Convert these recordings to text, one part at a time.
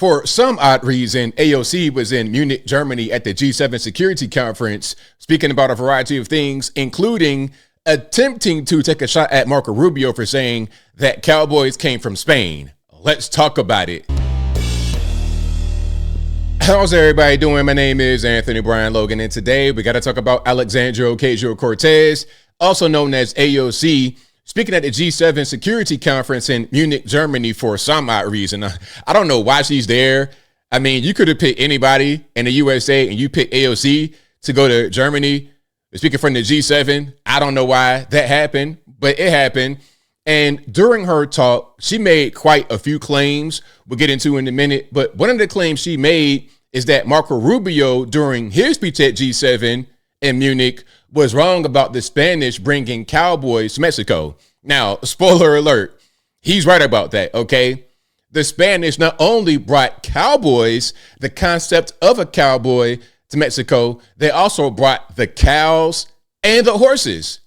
For some odd reason, AOC was in Munich, Germany at the G7 security conference, speaking about a variety of things, including attempting to take a shot at Marco Rubio for saying that Cowboys came from Spain. Let's talk about it. How's everybody doing? My name is Anthony Brian Logan, and today we got to talk about Alexandria Ocasio-Cortez, also known as AOC, speaking at the G7 security conference in Munich, Germany for some odd reason. I don't know why she's there. I mean, you could have picked anybody in the USA and you picked AOC to go to Germany speaking from the G7. I don't know why that happened, but it happened. And during her talk, she made quite a few claims we'll get into in a minute. But one of the claims she made is that Marco Rubio, during his speech at G7 in Munich, was wrong about the Spanish bringing Cowboys to Mexico. Now, spoiler alert, he's right about that, okay? The Spanish not only brought Cowboys, the concept of a cowboy, to Mexico, they also brought the cows and the horses.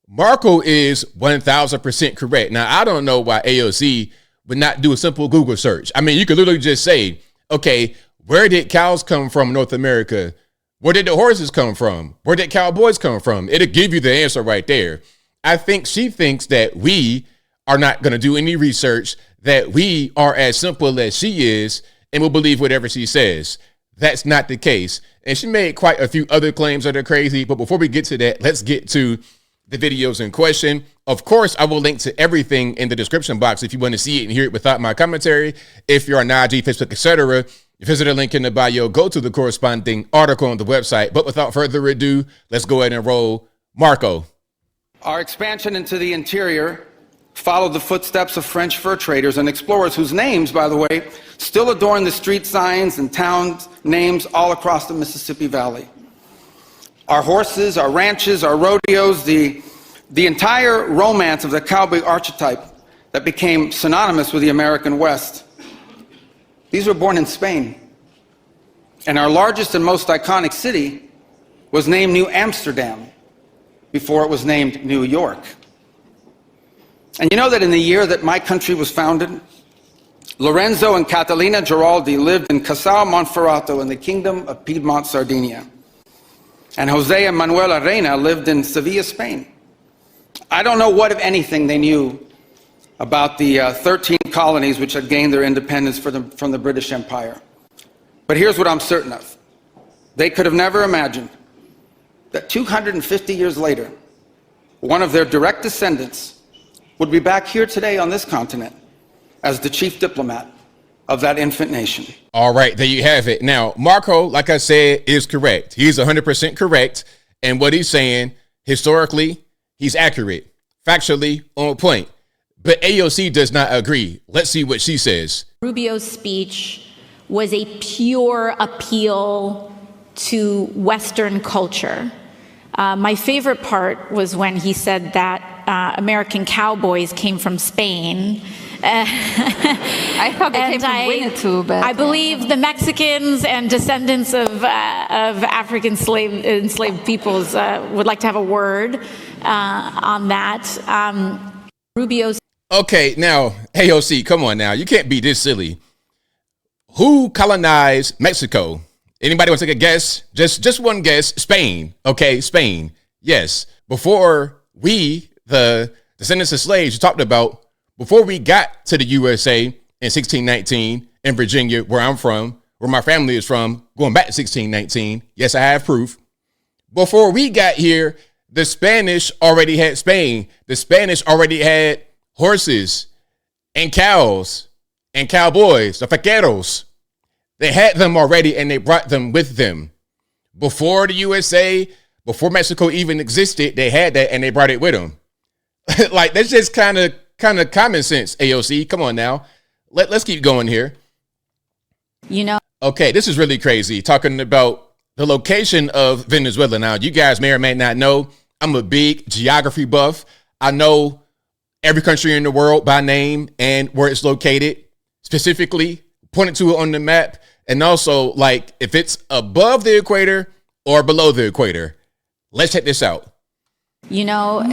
Marco is 1,000% correct. Now, I don't know why AOC would not do a simple Google search. I mean, you could literally just say, okay, where did cows come from in North America? Where did the horses come from? Where did cowboys come from? It'll give you the answer right there. I think she thinks that we are not going to do any research, that we are as simple as she is, and will believe whatever she says. That's not the case. And she made quite a few other claims that are crazy. But before we get to that, let's get to the videos in question. Of course, I will link to everything in the description box if you want to see it and hear it without my commentary. If you're on IG, Facebook, etc., visit a link in the bio, go to the corresponding article on the website. But without further ado, let's go ahead and roll Marco. Our expansion into the interior followed the footsteps of French fur traders and explorers whose names, by the way, still adorn the street signs and town names all across the Mississippi Valley. Our horses, our ranches, our rodeos, the entire romance of the cowboy archetype that became synonymous with the American West. These were born in Spain. And our largest and most iconic city was named New Amsterdam before it was named New York. And you know that in the year that my country was founded, Lorenzo and Catalina Giraldi lived in Casal Monferrato in the Kingdom of Piedmont, Sardinia. And Jose and Manuela Reina lived in Sevilla, Spain. I don't know what, if anything, they knew about the 13 colonies which had gained their independence from the British Empire. But here's what I'm certain of. They could have never imagined that 250 years later, one of their direct descendants would be back here today on this continent as the chief diplomat of that infant nation. All right, there you have it. Now, Marco, like I said, is correct. He's 100% correct. And what he's saying, historically, he's accurate, factually on point. But AOC does not agree. Let's see what she says. Rubio's speech was a pure appeal to Western culture. My favorite part was when he said that American cowboys came from Spain. I thought they came from Winnetou, but I believe the Mexicans and descendants of African enslaved peoples would like to have a word on that. Rubio's. Okay, now, AOC, come on now. You can't be this silly. Who colonized Mexico? Anybody want to take a guess? Just one guess. Spain. Okay, Spain. Yes. Before we, the descendants of slaves you talked about, before we got to the USA in 1619 in Virginia, where I'm from, where my family is from, going back to 1619. Yes, I have proof. Before we got here, the Spanish already had Spain. The Spanish already had horses and cows and cowboys, the vaqueros. They had them already and they brought them with them. Before the USA, before Mexico even existed, they had that and they brought it with them. Like, that's just kind of common sense, AOC. Come on now. Let's keep going here. You know. Okay, this is really crazy. Talking about the location of Venezuela. Now, you guys may or may not know, I'm a big geography buff. I know every country in the world by name and where it's located, specifically pointed to it on the map. And also, like, if it's above the equator or below the equator. Let's check this out. You know,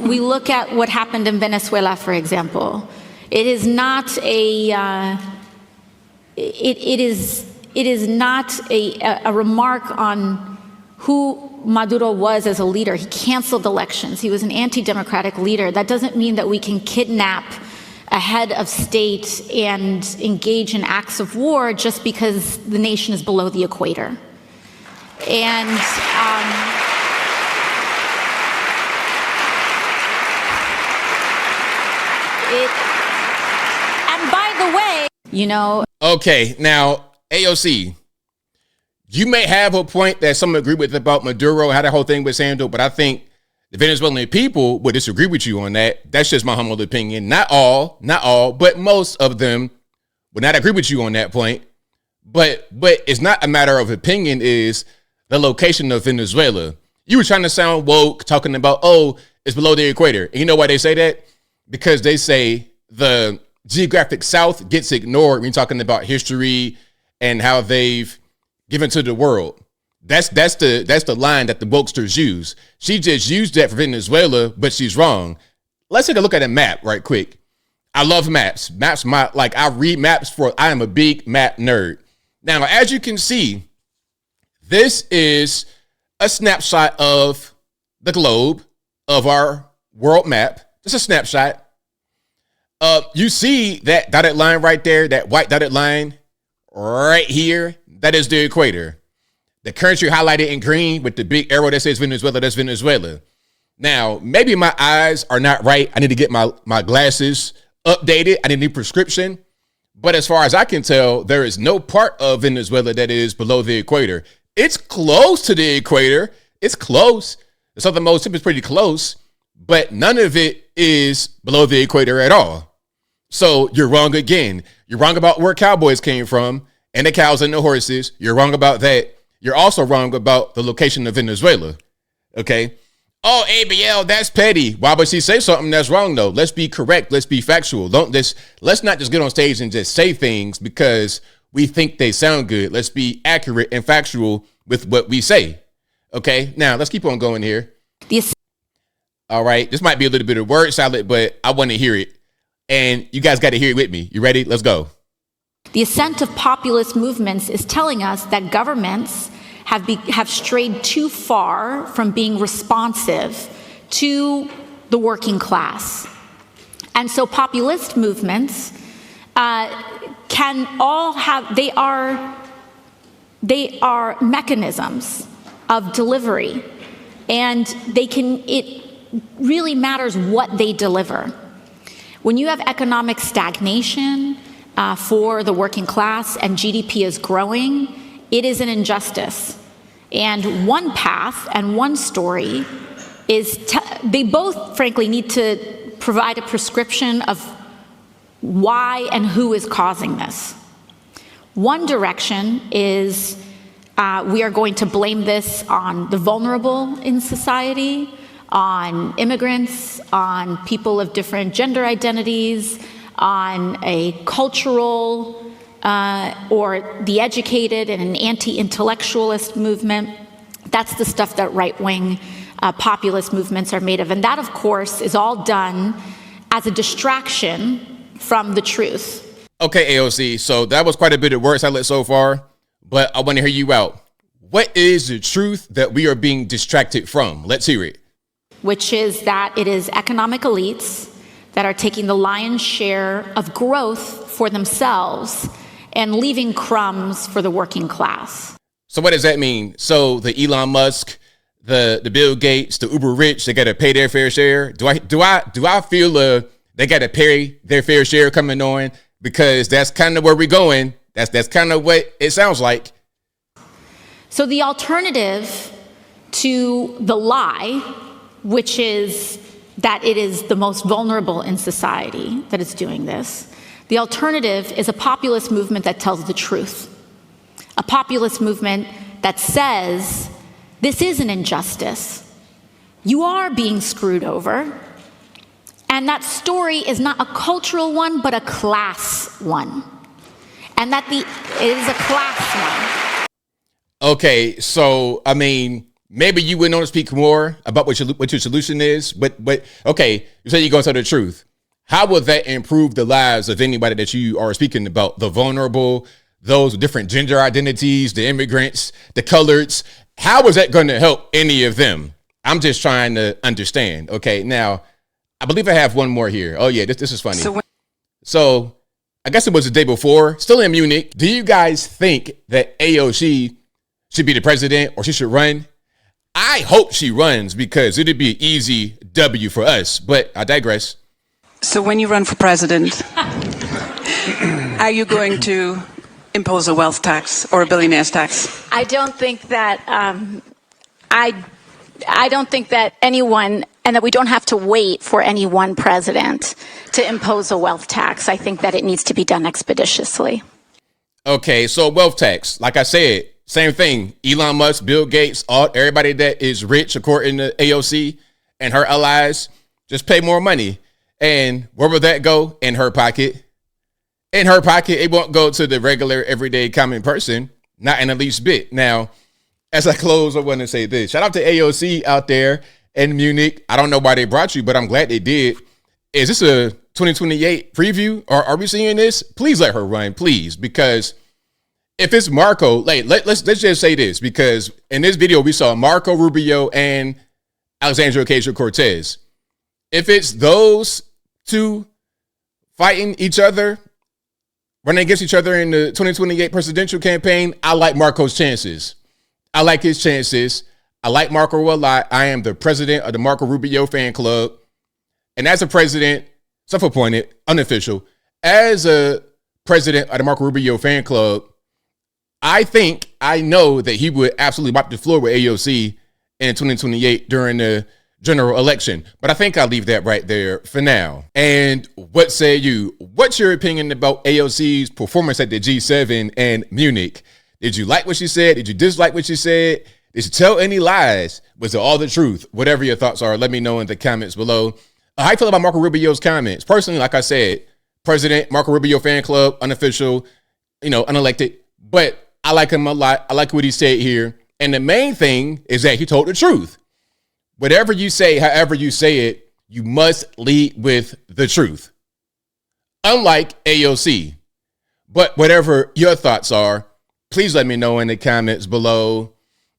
we look at what happened in Venezuela, for example. It is not a it is not a remark on who Maduro was as a leader. He canceled elections. He was an anti-democratic leader. That doesn't mean that we can kidnap a head of state and engage in acts of war just because the nation is below the equator. And and by the way, Okay, now, AOC, you may have a point that some agree with about Maduro, how that whole thing was handled, but I think the Venezuelan people would disagree with you on that. That's just my humble opinion. Not all, but most of them would not agree with you on that point. But it's not a matter of opinion, is the location of Venezuela. You were trying to sound woke, talking about, it's below the equator. And you know why they say that? Because they say the geographic South gets ignored when you're talking about history and how they've given to the world. That's the line that the wokesters use. She just used that for Venezuela, but she's wrong. Let's take a look at a map right quick. I love maps. I read maps I am a big map nerd. Now, as you can see, this is a snapshot of the globe of our world map. Just a snapshot. You see that dotted line right there, that white dotted line right here, that is the equator. The country highlighted in green with the big arrow that says Venezuela, that's Venezuela. Now, maybe my eyes are not right. I need to get my glasses updated. I need a new prescription. But as far as I can tell, there is no part of Venezuela that is below the equator. It's close to the equator. It's close. The southernmost tip is pretty close, but none of it is below the equator at all. So you're wrong again. You're wrong about where Cowboys came from and the cows and the horses. You're wrong about that. You're also wrong about the location of Venezuela. Okay. Oh, ABL, that's petty. Why would she say something that's wrong though? Let's be correct. Let's be factual. Let's not just get on stage and just say things because we think they sound good. Let's be accurate and factual with what we say. Okay. Now let's keep on going here. All right. This might be a little bit of word salad, but I want to hear it. And you guys got to hear it with me. You ready? Let's go. The ascent of populist movements is telling us that governments have strayed too far from being responsive to the working class. And so populist movements they are mechanisms of delivery, and it really matters what they deliver. When you have economic stagnation for the working class and GDP is growing, it is an injustice. And one path and one story is they both, frankly, need to provide a prescription of why and who is causing this. One direction is we are going to blame this on the vulnerable in society, on immigrants, on people of different gender identities, on a cultural or the educated and an anti-intellectualist movement. That's the stuff that right-wing populist movements are made of. And that, of course, is all done as a distraction from the truth. Okay, AOC, so that was quite a bit of word salad so far, but I want to hear you out. What is the truth that we are being distracted from? Let's hear it. Which is that it is economic elites that are taking the lion's share of growth for themselves and leaving crumbs for the working class. So what does that mean? So the Elon Musk, the Bill Gates, the uber rich, they got to pay their fair share. Do I feel they got to pay their fair share coming on? Because that's kind of where we're going. That's kind of what it sounds like. So the alternative to the lie, which is that it is the most vulnerable in society that is doing this, the alternative is a populist movement that tells the truth. A populist movement that says, this is an injustice. You are being screwed over. And that story is not a cultural one, but a class one. And that it is a class one. Okay, so, I mean, maybe you wouldn't want to speak more about what your solution is, but okay, you say you're going to tell the truth. How will that improve the lives of anybody that you are speaking about? The vulnerable, those with different gender identities, the immigrants, the coloreds. How is that going to help any of them? I'm just trying to understand. Okay, now, I believe I have one more here. Oh, yeah, this is funny. So I guess it was the day before, still in Munich. Do you guys think that AOC should be the president or she should run? I hope she runs because it'd be an easy W for us, but I digress. So when you run for president, are you going to impose a wealth tax or a billionaire's tax? I don't think that I don't think that anyone, and that we don't have to wait for any one president to impose a wealth tax. I think that it needs to be done expeditiously. Okay, so wealth tax, like I said, same thing. Elon Musk, Bill Gates, everybody that is rich, according to AOC and her allies, just pay more money. And where will that go? In her pocket. In her pocket, it won't go to the regular, everyday, common person, not in the least bit. Now, as I close, I want to say this. Shout out to AOC out there in Munich. I don't know why they brought you, but I'm glad they did. Is this a 2028 preview? Or are we seeing this? Please let her run, please. Because if it's Marco, let's just say this. Because in this video, we saw Marco Rubio and Alexandria Ocasio-Cortez. If it's those two fighting each other, running against each other in the 2028 presidential campaign, I like Marco's chances. I like his chances. I like Marco a lot. I am the president of the Marco Rubio fan club. And as a president, self-appointed, unofficial, as a president of the Marco Rubio fan club, I know that he would absolutely wipe the floor with AOC in 2028 during the general election. But I think I'll leave that right there for now. And what say you? What's your opinion about AOC's performance at the G7 in Munich? Did you like what she said? Did you dislike what she said? Did she tell any lies? Was it all the truth? Whatever your thoughts are, let me know in the comments below. How you feel about Marco Rubio's comments? Personally, like I said, President, Marco Rubio fan club, unofficial, unelected. But I like him a lot. I like what he said here. And the main thing is that he told the truth. Whatever you say, however you say it, you must lead with the truth. Unlike AOC. But whatever your thoughts are, please let me know in the comments below.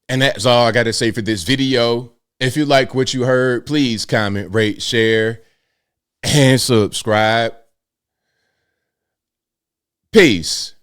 And that's all I got to say for this video. If you like what you heard, please comment, rate, share, and subscribe. Peace.